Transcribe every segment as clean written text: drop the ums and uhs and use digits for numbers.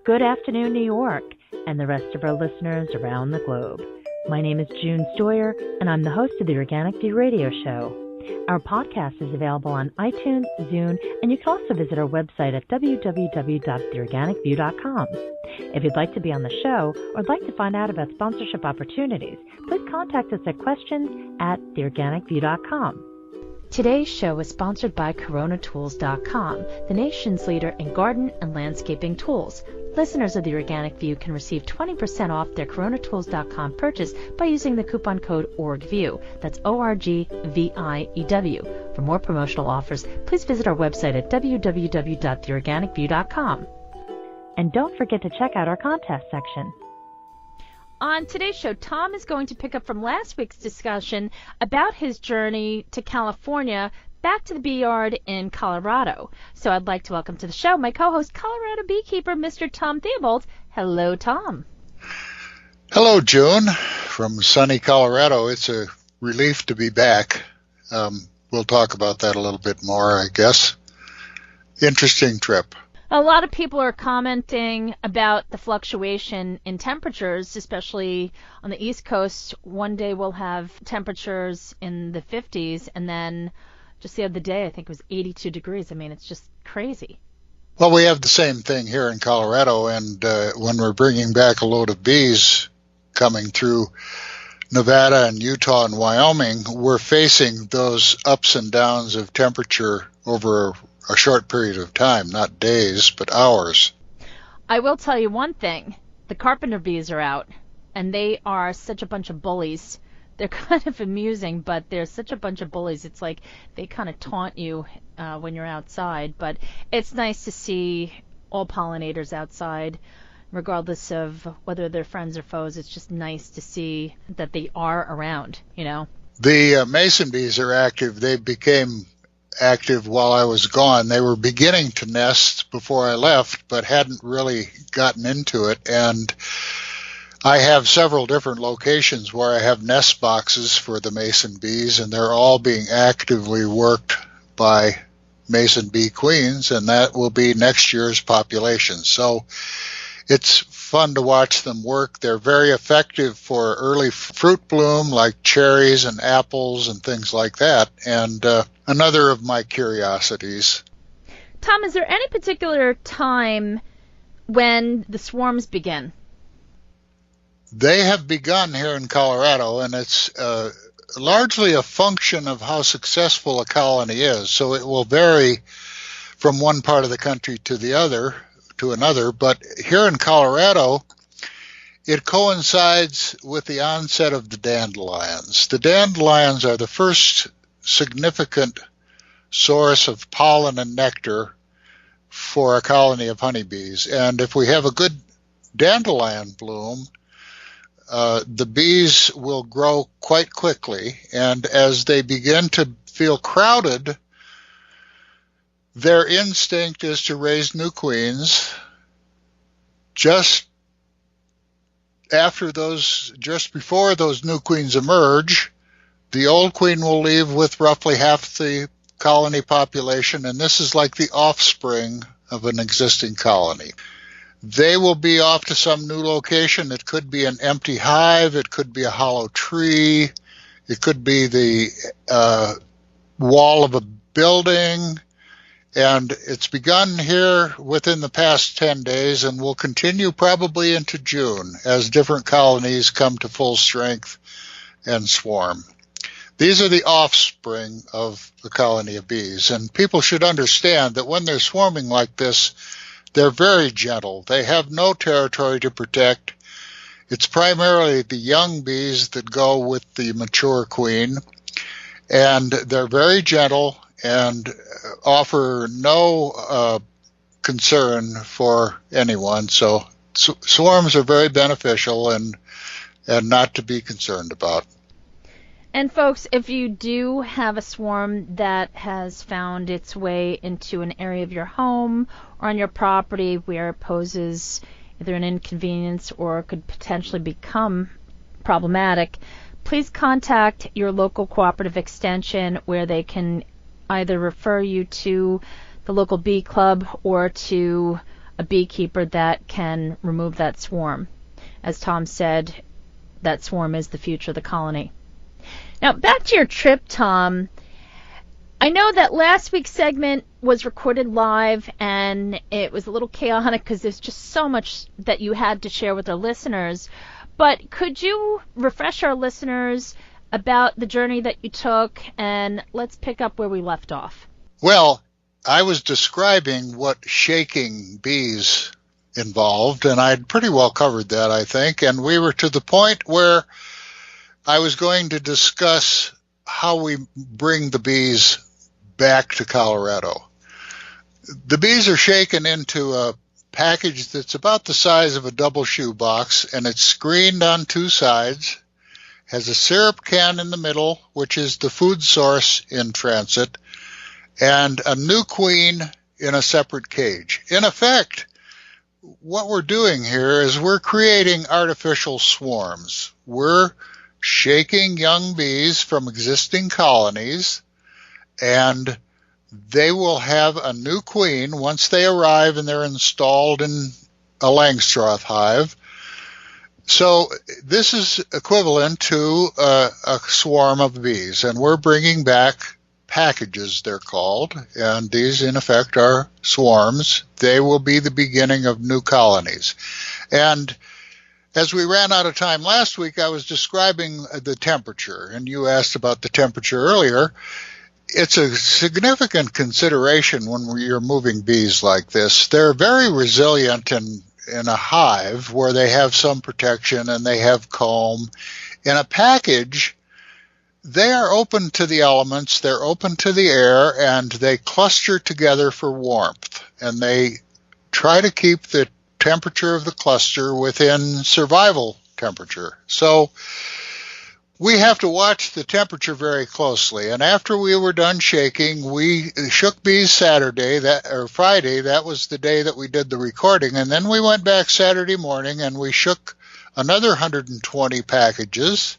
Good afternoon, New York, and the rest of our listeners around the globe. My name is June Stoyer, and I'm the host of the Organic View radio show. Our podcast is available on iTunes, Zune, and you can also visit our website at www.theorganicview.com. If you'd like to be on the show or would like to find out about sponsorship opportunities, please contact us at questions@theorganicview.com. Today's show is sponsored by coronatools.com, the nation's leader in garden and landscaping tools. Listeners of the Organic View can receive 20% off their coronatools.com purchase by using the coupon code ORGVIEW. That's ORGVIEW. For more promotional offers, please visit our website at www.theorganicview.com. And don't forget to check out our contest section. On today's show, Tom is going to pick up from last week's discussion about his journey to California, back to the bee yard in Colorado. So I'd like to welcome to the show my co-host, Colorado beekeeper, Mr. Tom Theobald. Hello, Tom. Hello, June, from sunny Colorado. It's a relief to be back. We'll talk about that a little bit more, I guess. Interesting trip. A lot of people are commenting about the fluctuation in temperatures, especially on the East Coast. One day we'll have temperatures in the 50s, and then just the other day I think it was 82 degrees. I mean, it's just crazy. Well, we have the same thing here in Colorado, and when we're bringing back a load of bees coming through Nevada and Utah and Wyoming, we're facing those ups and downs of temperature over a short period of time, not days, but hours. I will tell you one thing. The carpenter bees are out, and they are such a bunch of bullies. They're kind of amusing, but they're such a bunch of bullies. It's like they kind of taunt you when you're outside. But it's nice to see all pollinators outside, regardless of whether they're friends or foes. It's just nice to see that they are around, you know. The mason bees are active. They became active while I was gone. They were beginning to nest before I left, but hadn't really gotten into it. And I have several different locations where I have nest boxes for the mason bees, and they're all being actively worked by mason bee queens, and that will be next year's population. So it's fun to watch them work. They're very effective for early fruit bloom, like cherries and apples and things like that. And another of my curiosities. Tom, is there any particular time when the swarms begin? They have begun here in Colorado, and it's largely a function of how successful a colony is. So it will vary from one part of the country to another, but here in Colorado, it coincides with the onset of the dandelions. The dandelions are the first significant source of pollen and nectar for a colony of honeybees. And if we have a good dandelion bloom, the bees will grow quite quickly. And as they begin to feel crowded, their instinct is to raise new queens. Just before those new queens emerge, the old queen will leave with roughly half the colony population, and this is like the offspring of an existing colony. They will be off to some new location. It could be an empty hive, it could be a hollow tree, it could be the wall of a building. And it's begun here within the past 10 days and will continue probably into June as different colonies come to full strength and swarm. These are the offspring of the colony of bees. And people should understand that when they're swarming like this, they're very gentle. They have no territory to protect. It's primarily the young bees that go with the mature queen. And they're very gentle and offer no concern for anyone. So swarms are very beneficial and not to be concerned about. And folks, if you do have a swarm that has found its way into an area of your home or on your property where it poses either an inconvenience or could potentially become problematic, please contact your local cooperative extension where they can either refer you to the local bee club or to a a beekeeper that can remove that swarm. As Tom said, that swarm is the future of the colony. Now, back to your trip, Tom. I know that last week's segment was recorded live, and it was a little chaotic because there's just so much that you had to share with our listeners. But could you refresh our listeners about the journey that you took, and let's pick up where we left off? Well, I was describing what shaking bees involved, and I'd pretty well covered that, I think. And we were to the point where I was going to discuss how we bring the bees back to Colorado. The bees are shaken into a package that's about the size of a double shoe box, and it's screened on two sides, has a syrup can in the middle, which is the food source in transit, and a new queen in a separate cage. In effect, what we're doing here is we're creating artificial swarms. We're shaking young bees from existing colonies, and they will have a new queen once they arrive and they're installed in a Langstroth hive. So this is equivalent to a swarm of bees, and we're bringing back packages, they're called, and these in effect are swarms. They will be the beginning of new colonies. And as we ran out of time last week, I was describing the temperature, and you asked about the temperature earlier. It's a significant consideration when you're moving bees like this. They're very resilient in a hive where they have some protection and they have comb. In a package, they are open to the elements, they're open to the air, and they cluster together for warmth. And they try to keep the temperature of the cluster within survival temperature. So we have to watch the temperature very closely. And after we were done shaking, we shook bees Friday. That was the day that we did the recording. And then we went back Saturday morning and we shook another 120 packages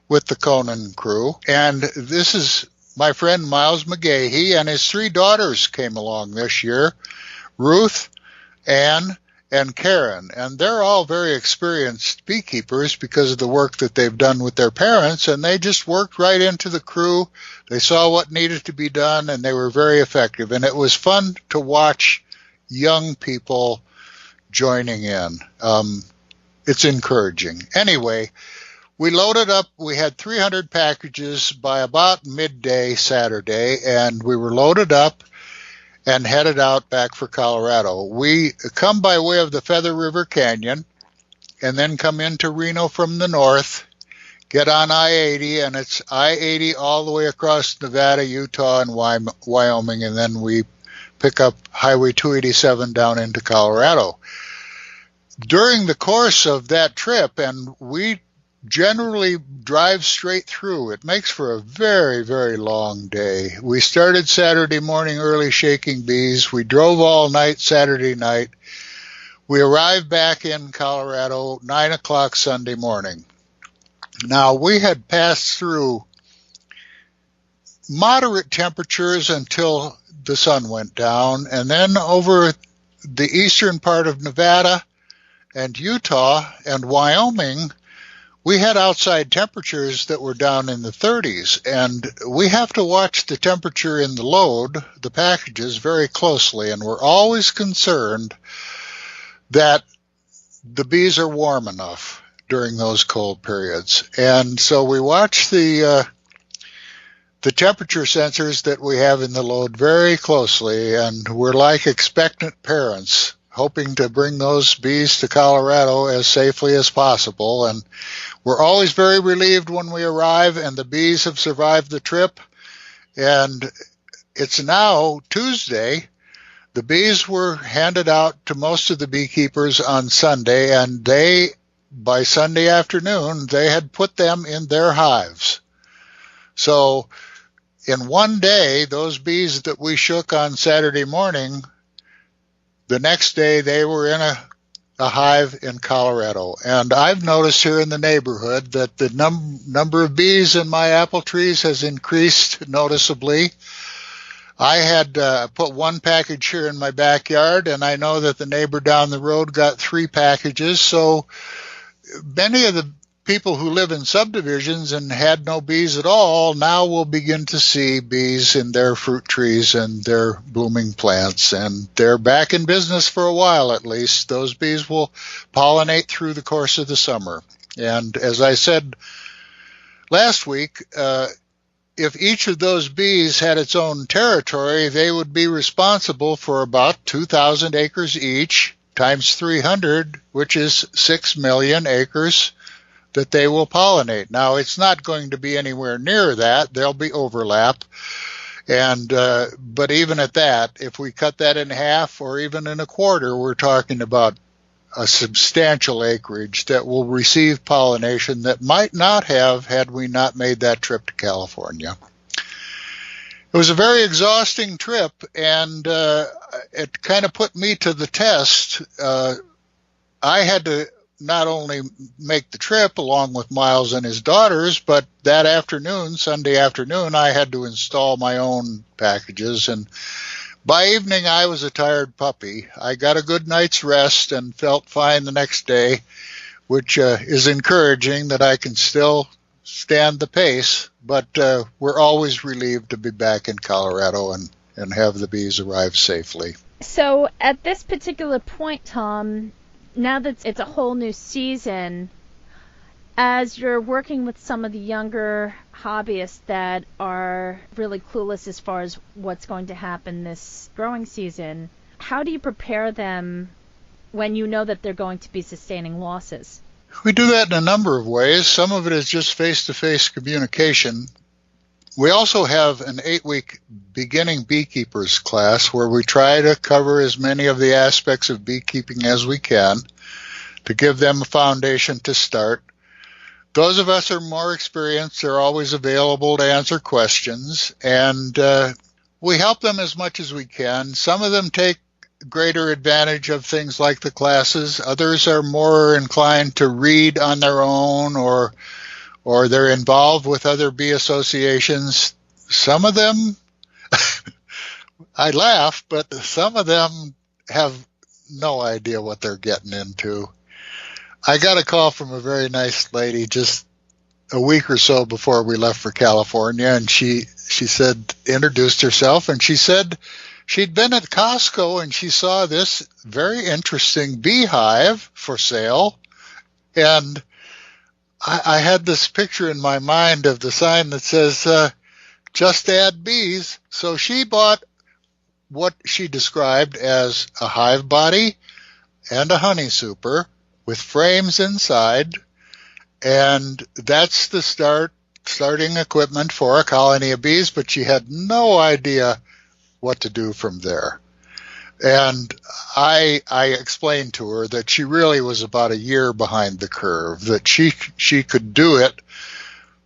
with the Conan crew. And this is my friend Miles McGahee, and his three daughters came along this year, Ruth, Anne, and Karen, and they're all very experienced beekeepers because of the work that they've done with their parents, and they just worked right into the crew. They saw what needed to be done, and they were very effective, and it was fun to watch young people joining in. It's encouraging. Anyway, we loaded up. We had 300 packages by about midday Saturday, and we were loaded up and headed out back for Colorado. We come by way of the Feather River Canyon and then come into Reno from the north, get on I-80, and it's I-80 all the way across Nevada, Utah, and Wyoming, and then we pick up Highway 287 down into Colorado. During the course of that trip, and we generally drive straight through. It makes for a very, very long day. We started Saturday morning early shaking bees. We drove all night Saturday night. We arrived back in Colorado 9 o'clock Sunday morning. Now, we had passed through moderate temperatures until the sun went down, and then over the eastern part of Nevada and Utah and Wyoming, we had outside temperatures that were down in the 30s, and we have to watch the temperature in the load, the packages, very closely, and we're always concerned that the bees are warm enough during those cold periods. And so we watch the temperature sensors that we have in the load very closely, and we're like expectant parents hoping to bring those bees to Colorado as safely as possible. And we're always very relieved when we arrive and the bees have survived the trip. And it's now Tuesday. The bees were handed out to most of the beekeepers on Sunday, and by Sunday afternoon, they had put them in their hives. So in one day, those bees that we shook on Saturday morning, the next day they were in a hive in Colorado. And I've noticed here in the neighborhood that the number of bees in my apple trees has increased noticeably. I had put one package here in my backyard, and I know that the neighbor down the road got 3 packages. So many of the people who live in subdivisions and had no bees at all now will begin to see bees in their fruit trees and their blooming plants, and they're back in business for a while at least. Those bees will pollinate through the course of the summer. And as I said last week, if each of those bees had its own territory, they would be responsible for about 2,000 acres each, times 300, which is 6 million acres that they will pollinate. Now, it's not going to be anywhere near that. There'll be overlap. And but even at that, if we cut that in half or even in a quarter, we're talking about a substantial acreage that will receive pollination that might not have had we not made that trip to California. It was a very exhausting trip, and it kind of put me to the test. I had to not only make the trip along with Miles and his daughters, but that afternoon, Sunday afternoon, I had to install my own packages. And by evening, I was a tired puppy. I got a good night's rest and felt fine the next day, which is encouraging that I can still stand the pace. But we're always relieved to be back in Colorado and have the bees arrive safely. So at this particular point, Tom, now that it's a whole new season, as you're working with some of the younger hobbyists that are really clueless as far as what's going to happen this growing season, how do you prepare them when you know that they're going to be sustaining losses? We do that in a number of ways. Some of it is just face-to-face communication. We also have an 8-week beginning beekeepers class where we try to cover as many of the aspects of beekeeping as we can to give them a foundation to start. Those of us who are more experienced are always available to answer questions, and we help them as much as we can. Some of them take greater advantage of things like the classes. Others are more inclined to read on their own, or they're involved with other bee associations. Some of them, I laugh, but some of them have no idea what they're getting into. I got a call from a very nice lady just a week or so before we left for California, and she said, introduced herself, and she said she'd been at Costco and she saw this very interesting beehive for sale, and I had this picture in my mind of the sign that says, just add bees. So she bought what she described as a hive body and a honey super with frames inside, and that's the starting equipment for a colony of bees, but she had no idea what to do from there. And I explained to her that she really was about a year behind the curve, that she could do it,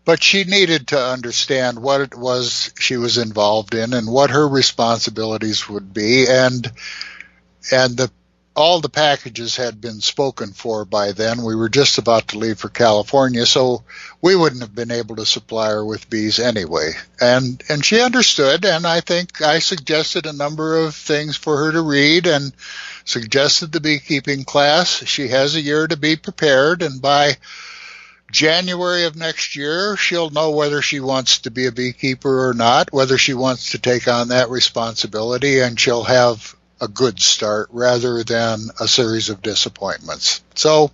but she needed to understand what it was she was involved in and what her responsibilities would be. And all the packages had been spoken for by then. We were just about to leave for California, so we wouldn't have been able to supply her with bees anyway. And she understood, and I think I suggested a number of things for her to read and suggested the beekeeping class. She has a year to be prepared, and by January of next year, she'll know whether she wants to be a beekeeper or not, whether she wants to take on that responsibility, and she'll have a good start rather than a series of disappointments. So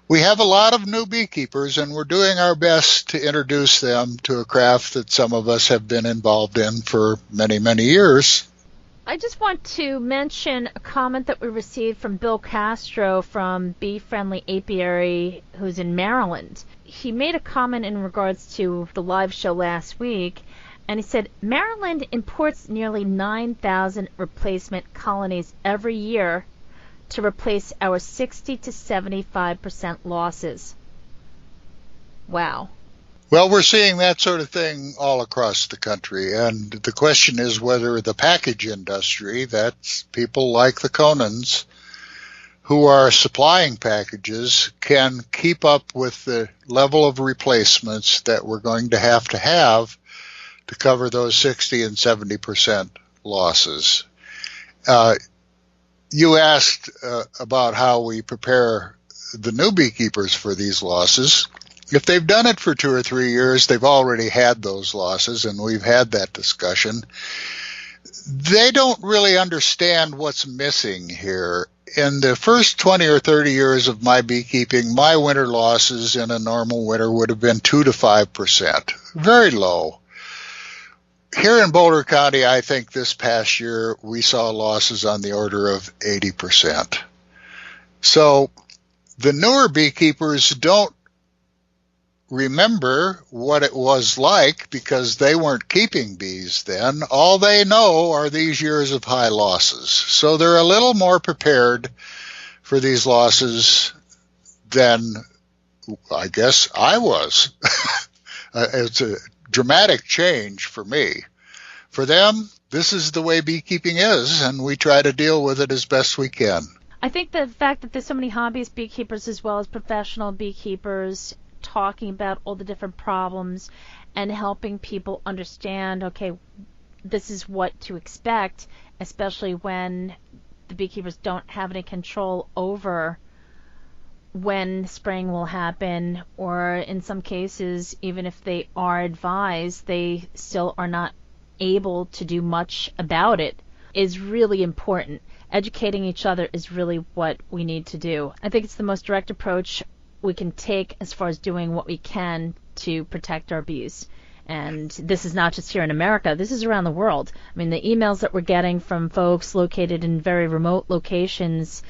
we have a lot of new beekeepers, and we're doing our best to introduce them to a craft that some of us have been involved in for many, many years. I just want to mention a comment that we received from Bill Castro from Bee Friendly Apiary, who's in Maryland. He made a comment in regards to the live show last week, and he said, Maryland imports nearly 9,000 replacement colonies every year to replace our 60 to 75% losses. Wow. Well, we're seeing that sort of thing all across the country, and the question is whether the package industry, that's people like the Conans, who are supplying packages, can keep up with the level of replacements that we're going to have to cover those 60 and 70% losses. You asked about how we prepare the new beekeepers for these losses. If they've done it for 2 or 3 years, they've already had those losses, and we've had that discussion. They don't really understand what's missing here. In the first 20 or 30 years of my beekeeping, my winter losses in a normal winter would have been 2 to 5%, very low. Here in Boulder County, I think this past year we saw losses on the order of 80%. So the newer beekeepers don't remember what it was like because they weren't keeping bees then. All they know are these years of high losses. So they're a little more prepared for these losses than I guess I was. It's a dramatic change for me. For them, this is the way beekeeping is, and we try to deal with it as best we can. I think the fact that there's so many hobbyist beekeepers as well as professional beekeepers talking about all the different problems and helping people understand, okay, this is what to expect, especially when the beekeepers don't have any control over when spraying will happen, or in some cases, even if they are advised, they still are not able to do much about it, is really important. Educating each other is really what we need to do. I think it's the most direct approach we can take as far as doing what we can to protect our bees. And this is not just here in America, this is around the world. I mean, the emails that we're getting from folks located in very remote locations,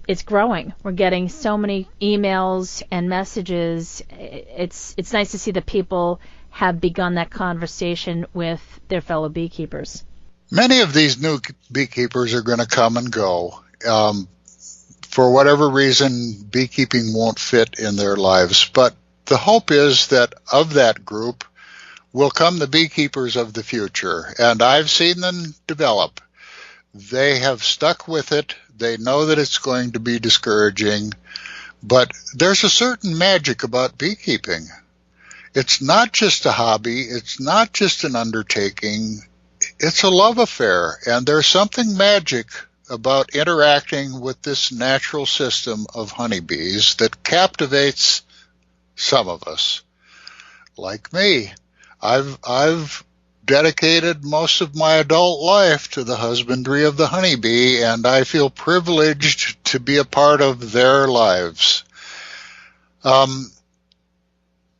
it's growing. We're getting so many emails and messages. It's nice to see that people have begun that conversation with their fellow beekeepers. Many of these new beekeepers are going to come and go. For whatever reason, beekeeping won't fit in their lives. But the hope is that of that group will come the beekeepers of the future. And I've seen them develop. They have stuck with it. They know that it's going to be discouraging. But there's a certain magic about beekeeping. It's not just a hobby. It's not just an undertaking. It's a love affair. And there's something magic about interacting with this natural system of honeybees that captivates some of us, like me. I've dedicated most of my adult life to the husbandry of the honeybee, and I feel privileged to be a part of their lives.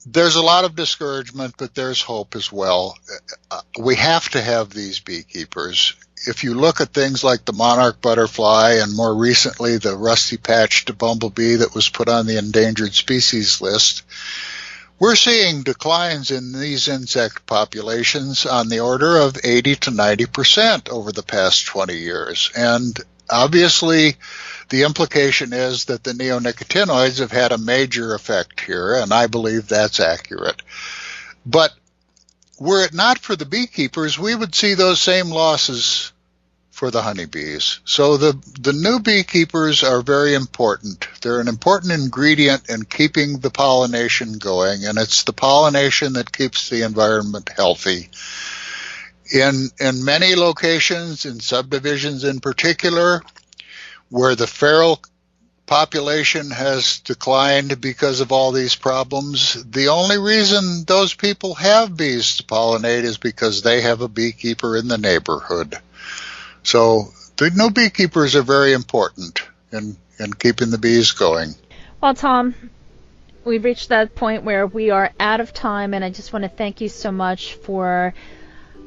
There's a lot of discouragement, but there's hope as well. We have to have these beekeepers. If you look at things like the monarch butterfly and more recently the rusty-patched bumblebee that was put on the endangered species list, we're seeing declines in these insect populations on the order of 80 to 90% over the past 20 years. And obviously, the implication is that the neonicotinoids have had a major effect here, and I believe that's accurate. But were it not for the beekeepers, we would see those same losses for the honeybees. So the new beekeepers are very important. They're an important ingredient in keeping the pollination going, and it's the pollination that keeps the environment healthy. In many locations, in subdivisions in particular, where the feral population has declined because of all these problems, the only reason those people have bees to pollinate is because they have a beekeeper in the neighborhood. So the new beekeepers are very important in keeping the bees going. Well, Tom, we've reached that point where we are out of time, and I just want to thank you so much for,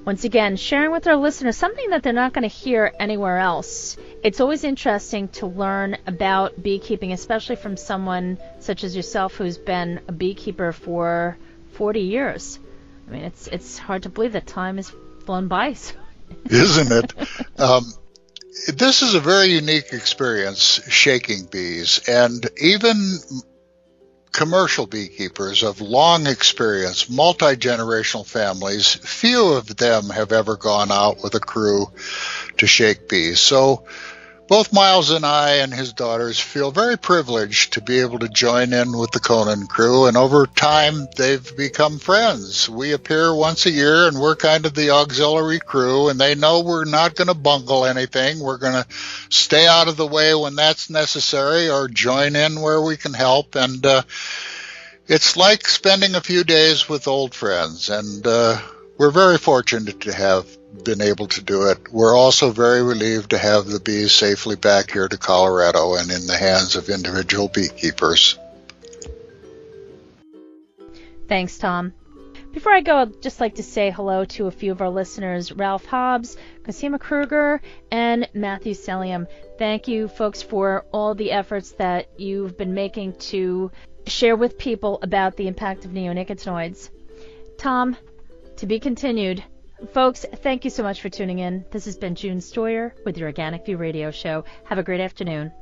once again, sharing with our listeners something that they're not going to hear anywhere else. It's always interesting to learn about beekeeping, especially from someone such as yourself who's been a beekeeper for 40 years. I mean, it's hard to believe that time has flown by. Isn't it? This is a very unique experience, shaking bees, and even commercial beekeepers of long experience, multi-generational families, few of them have ever gone out with a crew to shake bees. So Both Miles and I and his daughters feel very privileged to be able to join in with the Conan crew, and over time they've become friends. We appear once a year, and we're kind of the auxiliary crew, and they know we're not going to bungle anything. We're going to stay out of the way when that's necessary or join in where we can help, and it's like spending a few days with old friends, and we're very fortunate to have been able to do it. We're also very relieved to have the bees safely back here to Colorado and in the hands of individual beekeepers. Thanks, Tom. Before I go, I'd just like to say hello to a few of our listeners, Ralph Hobbs, Cosima Kruger, and Matthew Sellium. Thank you, folks, for all the efforts that you've been making to share with people about the impact of neonicotinoids. Tom, to be continued. Folks, thank you so much for tuning in. This has been June Stoyer with your Organic View radio show. Have a great afternoon.